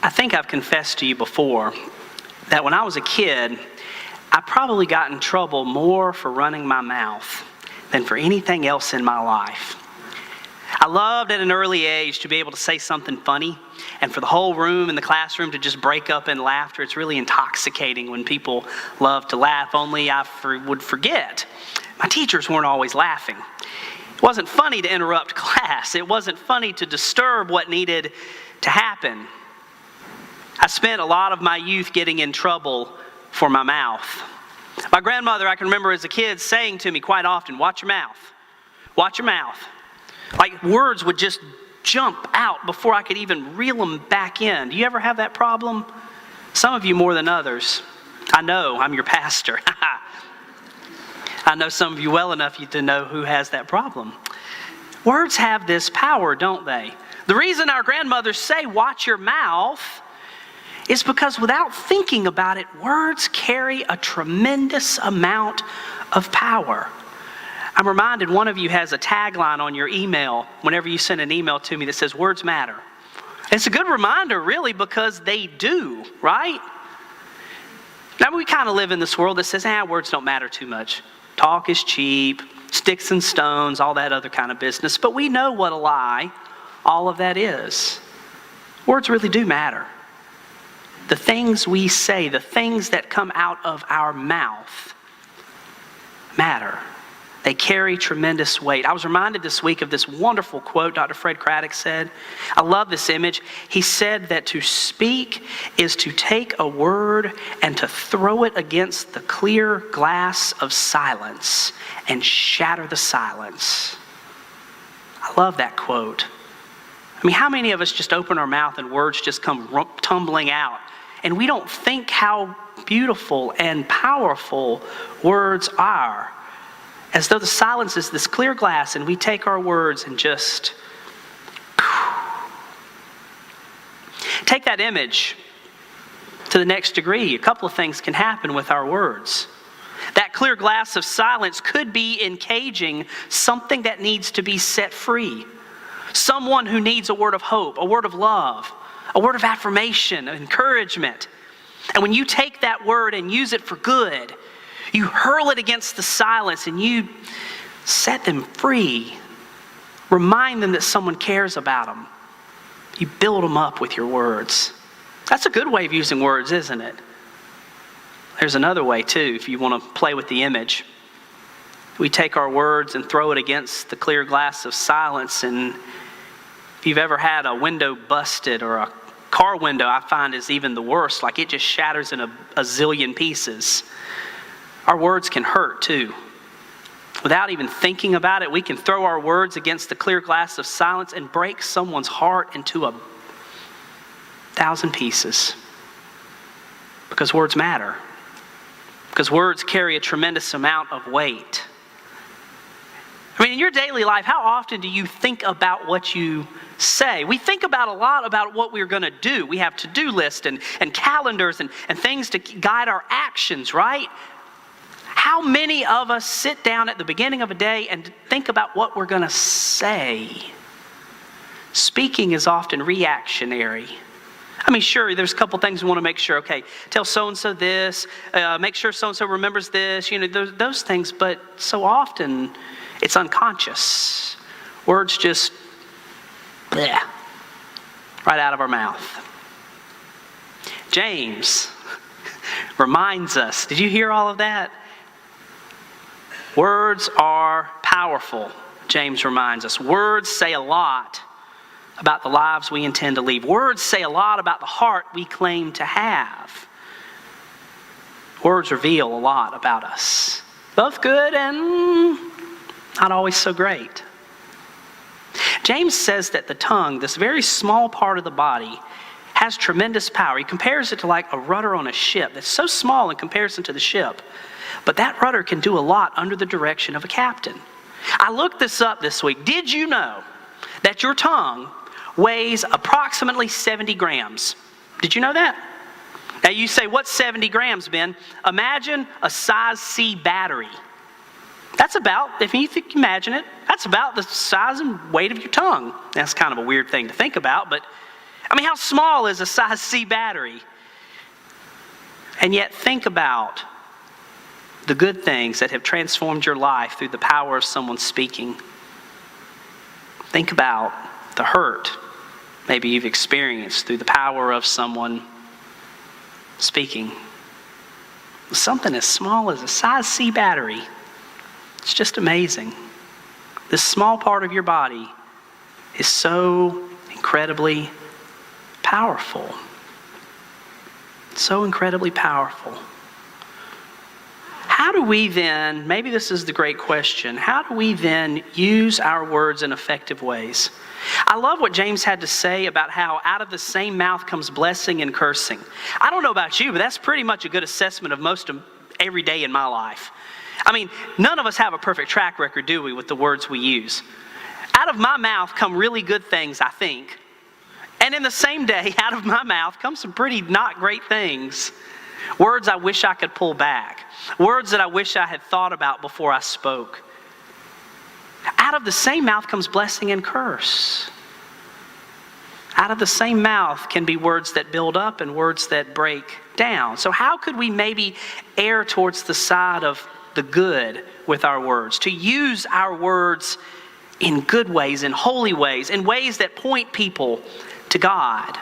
I think I've confessed to you before that when I was a kid, I probably got in trouble more for running my mouth than for anything else in my life. I loved at an early age to be able to say something funny and for the whole room in the classroom to just break up in laughter. It's really intoxicating when people love to laugh, only I would forget. My teachers weren't always laughing. It wasn't funny to interrupt class. It wasn't funny to disturb what needed to happen. I spent a lot of my youth getting in trouble for my mouth. My grandmother, I can remember as a kid, saying to me quite often, "Watch your mouth. Watch your mouth." Like words would just jump out before I could even reel them back in. Do you ever have that problem? Some of you more than others. I know, I'm your pastor. I know some of you well enough to know who has that problem. Words have this power, don't they? The reason our grandmothers say, "Watch your mouth," is because without thinking about it, words carry a tremendous amount of power. I'm reminded one of you has a tagline on your email whenever you send an email to me that says, "Words matter." It's a good reminder, really, because they do, right? Now, we kind of live in this world that says, words don't matter too much. Talk is cheap, sticks and stones, all that other kind of business. But we know what a lie all of that is. Words really do matter. The things we say, the things that come out of our mouth matter. They carry tremendous weight. I was reminded this week of this wonderful quote Dr. Fred Craddock said. I love this image. He said that to speak is to take a word and to throw it against the clear glass of silence and shatter the silence. I love that quote. I mean, how many of us just open our mouth and words just come tumbling out? And we don't think how beautiful and powerful words are. As though the silence is this clear glass and we take our words and just... Take that image to the next degree. A couple of things can happen with our words. That clear glass of silence could be encaging something that needs to be set free. Someone who needs a word of hope, a word of love, a word of affirmation, encouragement. And when you take that word and use it for good, you hurl it against the silence and you set them free. Remind them that someone cares about them. You build them up with your words. That's a good way of using words, isn't it? There's another way too, if you want to play with the image. We take our words and throw it against the clear glass of silence, and if you've ever had a window busted, or a car window, I find is even the worst, like it just shatters in a zillion pieces. Our words can hurt too. Without even thinking about it, we can throw our words against the clear glass of silence and break someone's heart into 1,000 pieces. Because words matter. Because words carry a tremendous amount of weight. I mean, in your daily life, how often do you think about what you say? We think about a lot about what we're going to do. We have to-do lists and calendars and things to guide our actions, right? How many of us sit down at the beginning of a day and think about what we're going to say? Speaking is often reactionary. I mean, sure, there's a couple things we want to make sure. Okay, tell so-and-so this. Make sure so-and-so remembers this. You know, those things. But so often, it's unconscious. Words just, bleh, right out of our mouth. James reminds us. Did you hear all of that? Words are powerful, James reminds us. Words say a lot about the lives we intend to lead. Words say a lot about the heart we claim to have. Words reveal a lot about us, both good and not always so great. James says that the tongue, this very small part of the body, has tremendous power. He compares it to like a rudder on a ship that's so small in comparison to the ship. But that rudder can do a lot under the direction of a captain. I looked this up this week. Did you know that your tongue weighs approximately 70 grams? Did you know that? Now you say, what's 70 grams, Ben? Imagine a size C battery. That's about, if you think, imagine it, that's about the size and weight of your tongue. That's kind of a weird thing to think about, but I mean, how small is a size C battery? And yet think about the good things that have transformed your life through the power of someone speaking. Think about the hurt maybe you've experienced through the power of someone speaking. Something as small as a size C battery. It's just amazing. This small part of your body is so incredibly powerful. So incredibly powerful. How do we then, maybe this is the great question, how do we then use our words in effective ways? I love what James had to say about how out of the same mouth comes blessing and cursing. I don't know about you, but that's pretty much a good assessment of most of every day in my life. I mean, none of us have a perfect track record, do we, with the words we use? Out of my mouth come really good things, I think. And in the same day, out of my mouth come some pretty not great things. Words I wish I could pull back. Words that I wish I had thought about before I spoke. Out of the same mouth comes blessing and curse. Out of the same mouth can be words that build up and words that break down. So how could we maybe err towards the side of the good with our words? To use our words in good ways, in holy ways, in ways that point people to God.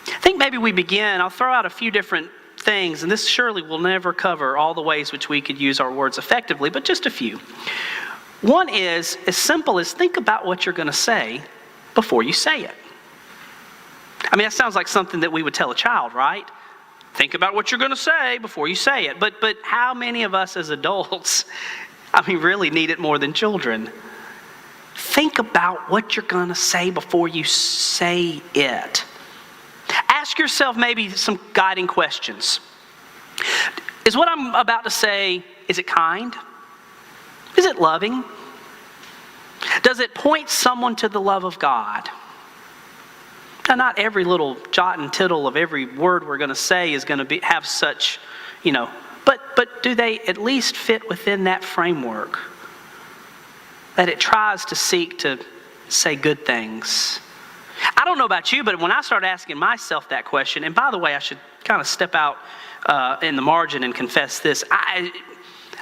I think maybe we begin, I'll throw out a few different things, and this surely will never cover all the ways which we could use our words effectively, but just a few. One is as simple as think about what you're going to say before you say it. I mean, that sounds like something that we would tell a child, right? Think about what you're going to say before you say it. But how many of us as adults, really need it more than children? Think about what you're going to say before you say it. Ask yourself maybe some guiding questions. Is what I'm about to say, is it kind? Is it loving? Does it point someone to the love of God? Now, not every little jot and tittle of every word we're going to say is going to have such, but do they at least fit within that framework? That it tries to seek to say good things. I don't know about you, but when I start asking myself that question, and by the way, I should kind of step out in the margin and confess this. A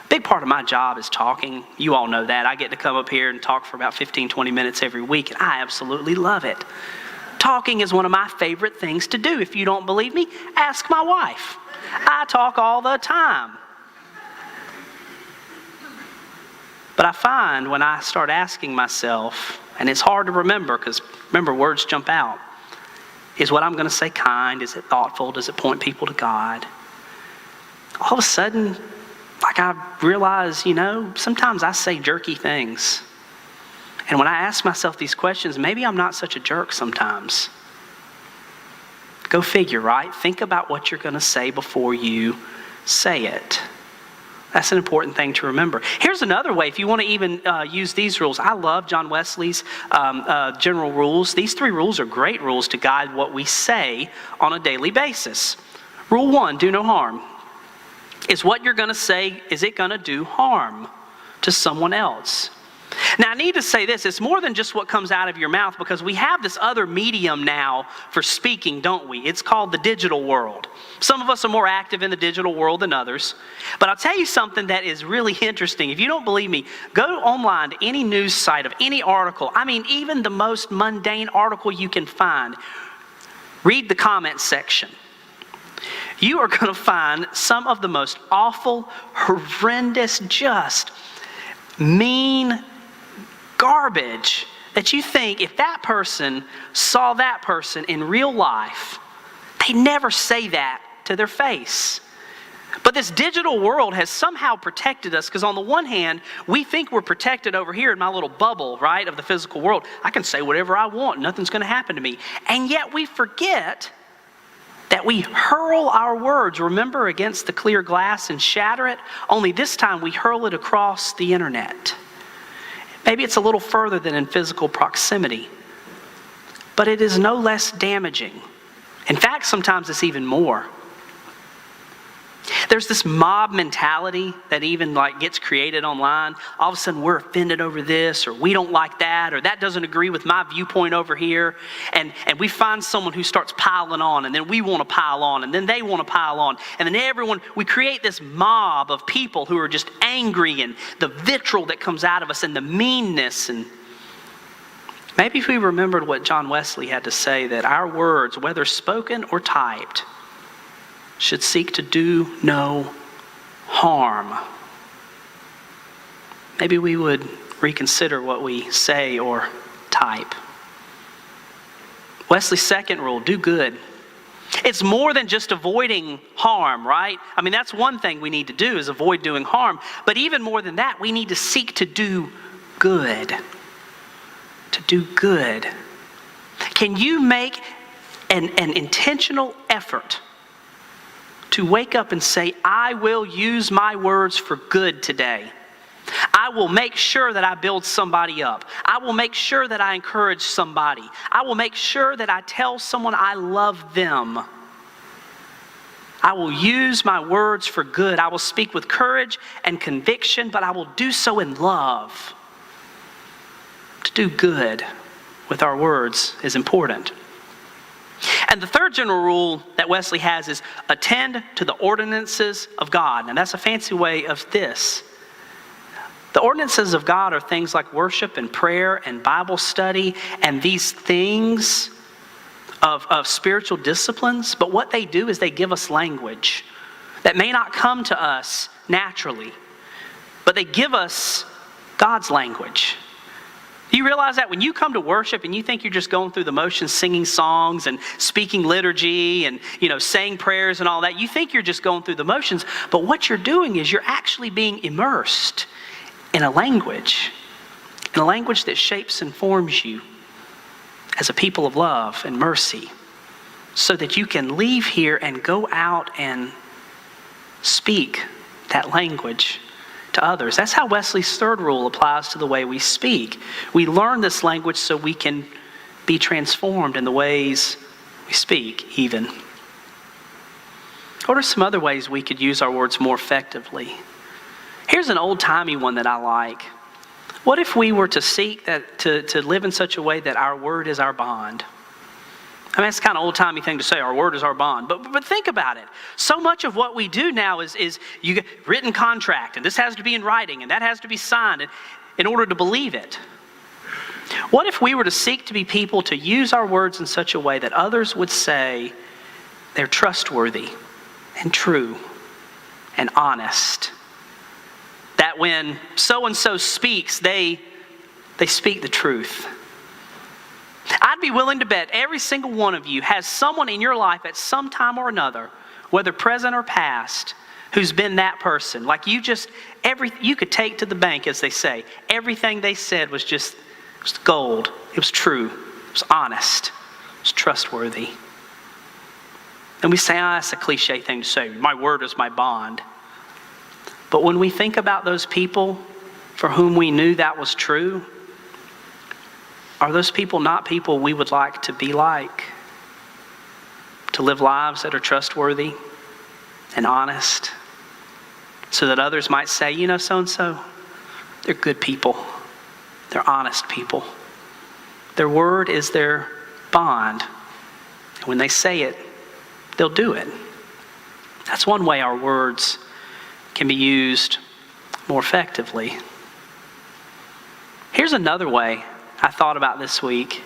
big part of my job is talking. You all know that. I get to come up here and talk for about 15, 20 minutes every week, and I absolutely love it. Talking is one of my favorite things to do. If you don't believe me, ask my wife. I talk all the time. But I find when I start asking myself, and it's hard to remember because, remember, words jump out. Is what I'm going to say kind? Is it thoughtful? Does it point people to God? All of a sudden, I realize, sometimes I say jerky things. And when I ask myself these questions, maybe I'm not such a jerk sometimes. Go figure, right? Think about what you're going to say before you say it. That's an important thing to remember. Here's another way, if you want to even use these rules. I love John Wesley's general rules. These 3 rules are great rules to guide what we say on a daily basis. Rule 1, do no harm. Is what you're going to say, is it going to do harm to someone else? Now, I need to say this. It's more than just what comes out of your mouth, because we have this other medium now for speaking, don't we? It's called the digital world. Some of us are more active in the digital world than others. But I'll tell you something that is really interesting. If you don't believe me, go online to any news site of any article. Even the most mundane article you can find. Read the comment section. You are going to find some of the most awful, horrendous, just mean garbage that you think if that person saw that person in real life, they never say that to their face. But this digital world has somehow protected us, because on the one hand, we think we're protected over here in my little bubble, right, of the physical world. I can say whatever I want. Nothing's going to happen to me. And yet we forget that we hurl our words, remember, against the clear glass and shatter it, only this time we hurl it across the internet. Maybe it's a little further than in physical proximity, but it is no less damaging. In fact, sometimes it's even more. There's this mob mentality that even gets created online. All of a sudden we're offended over this, or we don't like that, or that doesn't agree with my viewpoint over here. And we find someone who starts piling on, and then we want to pile on, and then they want to pile on. And then we create this mob of people who are just angry, and the vitriol that comes out of us, and the meanness. And maybe if we remembered what John Wesley had to say, that our words, whether spoken or typed, should seek to do no harm. Maybe we would reconsider what we say or type. Wesley's second rule, do good. It's more than just avoiding harm, right? I mean, that's one thing we need to do, is avoid doing harm. But even more than that, we need to seek to do good. To do good. Can you make an intentional effort to wake up and say, I will use my words for good today? I will make sure that I build somebody up. I will make sure that I encourage somebody. I will make sure that I tell someone I love them. I will use my words for good. I will speak with courage and conviction, but I will do so in love. To do good with our words is important. And the third general rule that Wesley has is attend to the ordinances of God. And that's a fancy way of this. The ordinances of God are things like worship and prayer and Bible study and these things of spiritual disciplines. But what they do is they give us language that may not come to us naturally, but they give us God's language. Do you realize that when you come to worship and you think you're just going through the motions, singing songs and speaking liturgy and, saying prayers and all that, you think you're just going through the motions, but what you're doing is you're actually being immersed in a language that shapes and forms you as a people of love and mercy, so that you can leave here and go out and speak that language to others. That's how Wesley's third rule applies to the way we speak. We learn this language so we can be transformed in the ways we speak, even. What are some other ways we could use our words more effectively? Here's an old-timey one that I like. What if we were to seek to live in such a way that our word is our bond? I mean, it's kind of old-timey thing to say, our word is our bond. But think about it. So much of what we do now is you get written contract, and this has to be in writing, and that has to be signed in order to believe it. What if we were to seek to be people to use our words in such a way that others would say they're trustworthy and true and honest? That when so-and-so speaks, they speak the truth. I'd be willing to bet every single one of you has someone in your life at some time or another, whether present or past, who's been that person. Like you could take to the bank, as they say. Everything they said was just gold. It was true. It was honest. It was trustworthy. And we say, that's a cliche thing to say. My word is my bond. But when we think about those people for whom we knew that was true, are those people not people we would like to be like? To live lives that are trustworthy and honest, so that others might say, so-and-so, they're good people. They're honest people. Their word is their bond. And when they say it, they'll do it. That's one way our words can be used more effectively. Here's another way I thought about this week.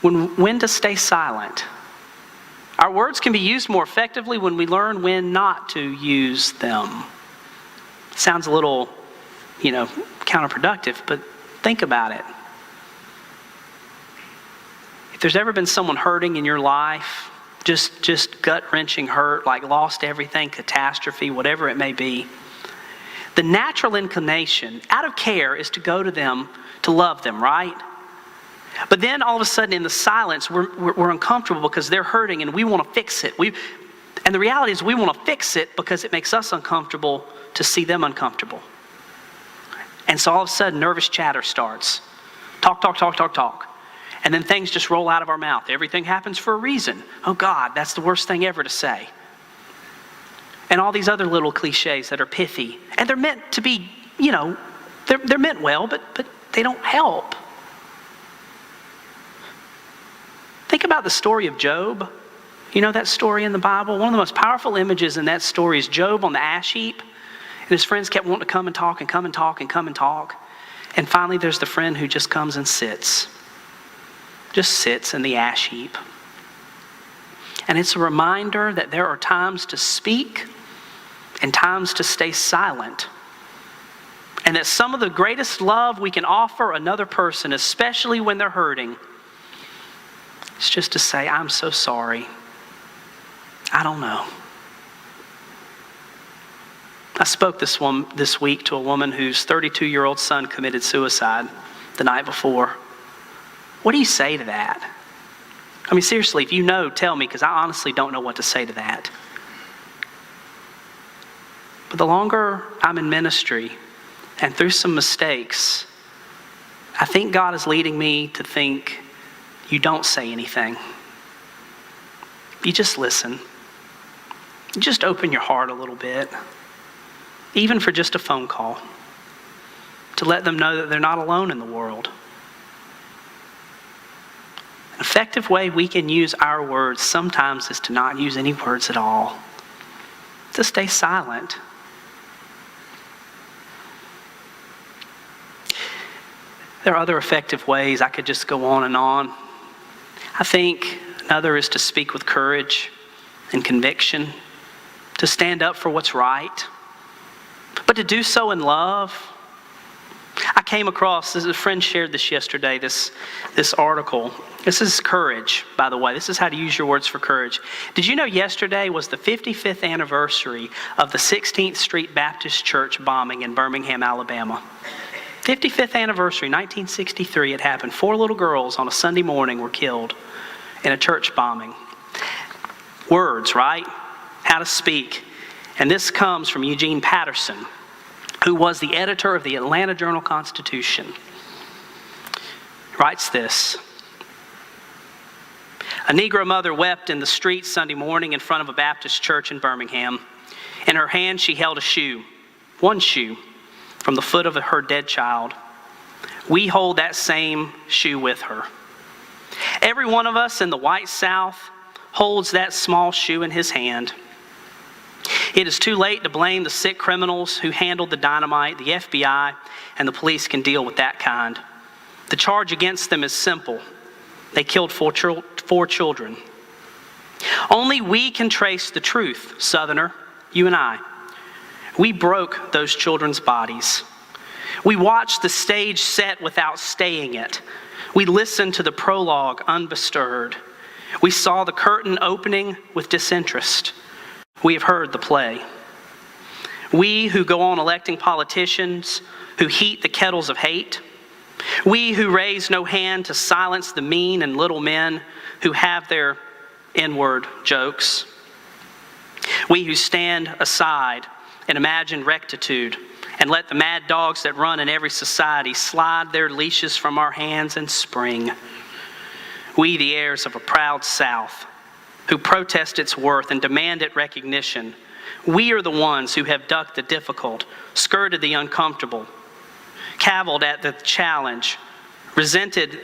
When to stay silent. Our words can be used more effectively when we learn when not to use them. Sounds a little, counterproductive, but think about it. If there's ever been someone hurting in your life, just gut-wrenching hurt, like lost everything, catastrophe, whatever it may be, the natural inclination, out of care, is to go to them to love them, right? But then all of a sudden in the silence, we're uncomfortable because they're hurting and we want to fix it. And the reality is we want to fix it because it makes us uncomfortable to see them uncomfortable. And so all of a sudden nervous chatter starts. Talk. And then things just roll out of our mouth. Everything happens for a reason. Oh God, that's the worst thing ever to say. and all these other little cliches that are pithy. And they're meant to be, they're meant well, but they don't help. Think about the story of Job. You know that story in the Bible? One of the most powerful images in that story is Job on the ash heap. And his friends kept wanting to come and talk and come and talk and come and talk. And finally there's the friend who just comes and sits. Just sits in the ash heap. And it's a reminder that there are times to speak and times to stay silent. And that some of the greatest love we can offer another person, especially when they're hurting, is just to say, I'm so sorry. I don't know. I spoke this week to a woman whose 32-year-old son committed suicide the night before. What do you say to that? I mean, seriously, if you know, tell me, because I honestly don't know what to say to that. But the longer I'm in ministry and through some mistakes, I think God is leading me to think you don't say anything. You just listen. You just open your heart a little bit, even for just a phone call, to let them know that they're not alone in the world. An effective way we can use our words sometimes is to not use any words at all, to stay silent. There are other effective ways. I could just go on and on. I think another is to speak with courage and conviction, to stand up for what's right, but to do so in love. I came across, a friend shared this yesterday, this article. This is courage, by the way. This is how to use your words for courage. Did you know yesterday was the 55th anniversary of the 16th Street Baptist Church bombing in Birmingham, Alabama? 55th anniversary, 1963, it happened. 4 little girls on a Sunday morning were killed in a church bombing. Words, right? How to speak. And this comes from Eugene Patterson, who was the editor of the Atlanta Journal-Constitution. He writes this: a Negro mother wept in the street Sunday morning in front of a Baptist church in Birmingham. In her hand she held a shoe, one shoe, from the foot of her dead child. We hold that same shoe with her. Every one of us in the white South holds that small shoe in his hand. It is too late to blame the sick criminals who handled the dynamite. The FBI and the police can deal with that kind. The charge against them is simple. They killed 4 children. Only we can trace the truth, Southerner, you and I. We broke those children's bodies. We watched the stage set without staying it. We listened to the prologue unbestirred. We saw the curtain opening with disinterest. We have heard the play. We who go on electing politicians who heat the kettles of hate. We who raise no hand to silence the mean and little men who have their inward jokes. We who stand aside and imagine rectitude and let the mad dogs that run in every society slide their leashes from our hands and spring. We, the heirs of a proud South, who protest its worth and demand its recognition. We are the ones who have ducked the difficult, skirted the uncomfortable, cavilled at the challenge, resented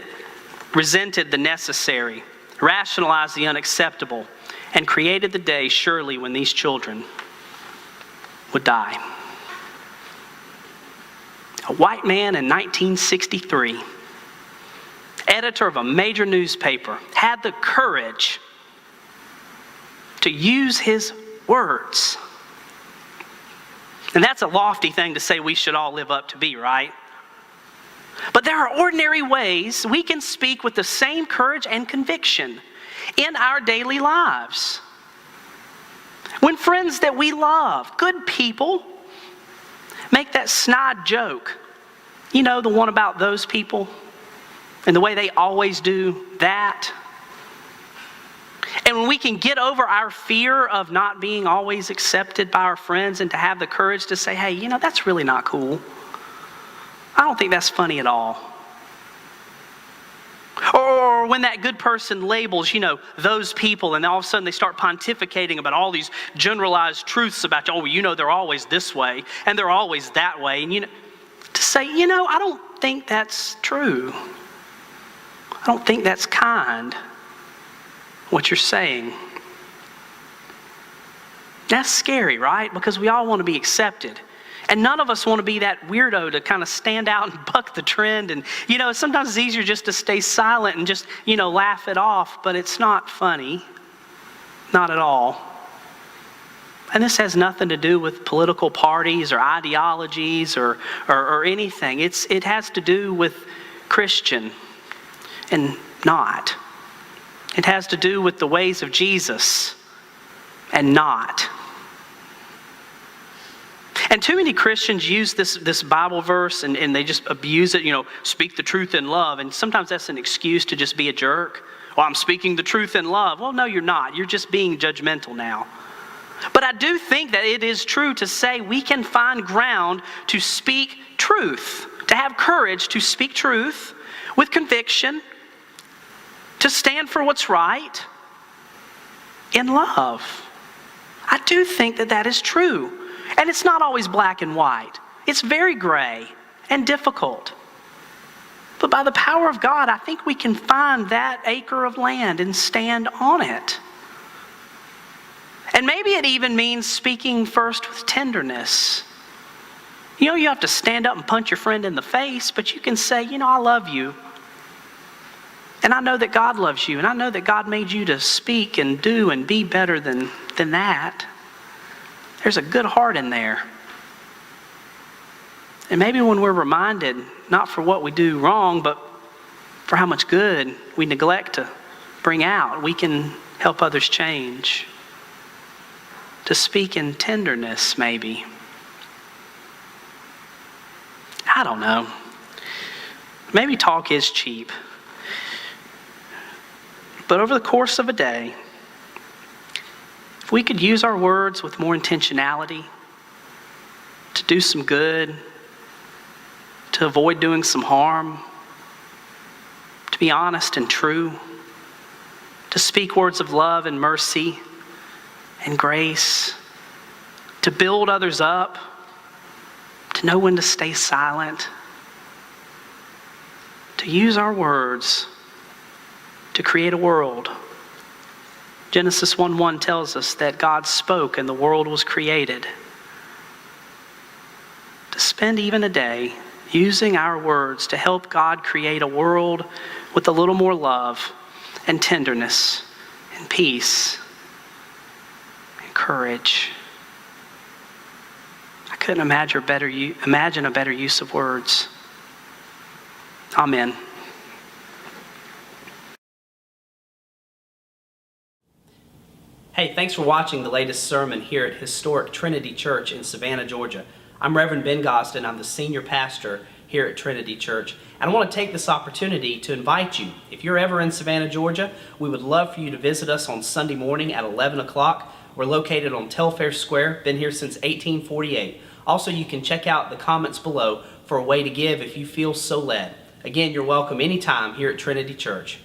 the necessary, rationalized the unacceptable, and created the day surely when these children would die. A white man in 1963, editor of a major newspaper, had the courage to use his words. And that's a lofty thing to say we should all live up to be, right? But there are ordinary ways we can speak with the same courage and conviction in our daily lives. When friends that we love, good people, make that snide joke, you know, the one about those people and the way they always do that. And when we can get over our fear of not being always accepted by our friends and to have the courage to say, hey, you know, that's really not cool. I don't think that's funny at all. Or when that good person labels, those people, and all of a sudden they start pontificating about all these generalized truths about, they're always this way, and they're always that way. And, to say, I don't think that's true. I don't think that's kind, what you're saying. That's scary, right? Because we all want to be accepted. And none of us want to be that weirdo to kind of stand out and buck the trend. And, sometimes it's easier just to stay silent and just, laugh it off. But it's not funny. Not at all. And this has nothing to do with political parties or ideologies or anything. It has to do with Christian and not. It has to do with the ways of Jesus and not. And too many Christians use this Bible verse and they just abuse it, speak the truth in love. And sometimes that's an excuse to just be a jerk. Well, I'm speaking the truth in love. Well, no, you're not. You're just being judgmental now. But I do think that it is true to say we can find ground to speak truth, to have courage to speak truth with conviction, to stand for what's right in love. I do think that is true. And it's not always black and white. It's very gray and difficult. But by the power of God, I think we can find that acre of land and stand on it. And maybe it even means speaking first with tenderness. You have to stand up and punch your friend in the face, but you can say, I love you. And I know that God loves you, and I know that God made you to speak and do and be better than that. There's a good heart in there. And maybe when we're reminded, not for what we do wrong, but for how much good we neglect to bring out, we can help others change. To speak in tenderness, maybe. I don't know. Maybe talk is cheap. But over the course of a day, if we could use our words with more intentionality, to do some good, to avoid doing some harm, to be honest and true, to speak words of love and mercy and grace, to build others up, to know when to stay silent, to use our words to create a world. Genesis 1:1 tells us that God spoke and the world was created. To spend even a day using our words to help God create a world with a little more love and tenderness and peace and courage. I couldn't imagine a better use of words. Amen. Hey, thanks for watching the latest sermon here at historic Trinity Church in Savannah, Georgia. I'm Reverend Ben Gosden. I'm the senior pastor here at Trinity Church. And I want to take this opportunity to invite you. If you're ever in Savannah, Georgia, we would love for you to visit us on Sunday morning at 11 o'clock. We're located on Telfair Square, been here since 1848. Also, you can check out the comments below for a way to give if you feel so led. Again, you're welcome anytime here at Trinity Church.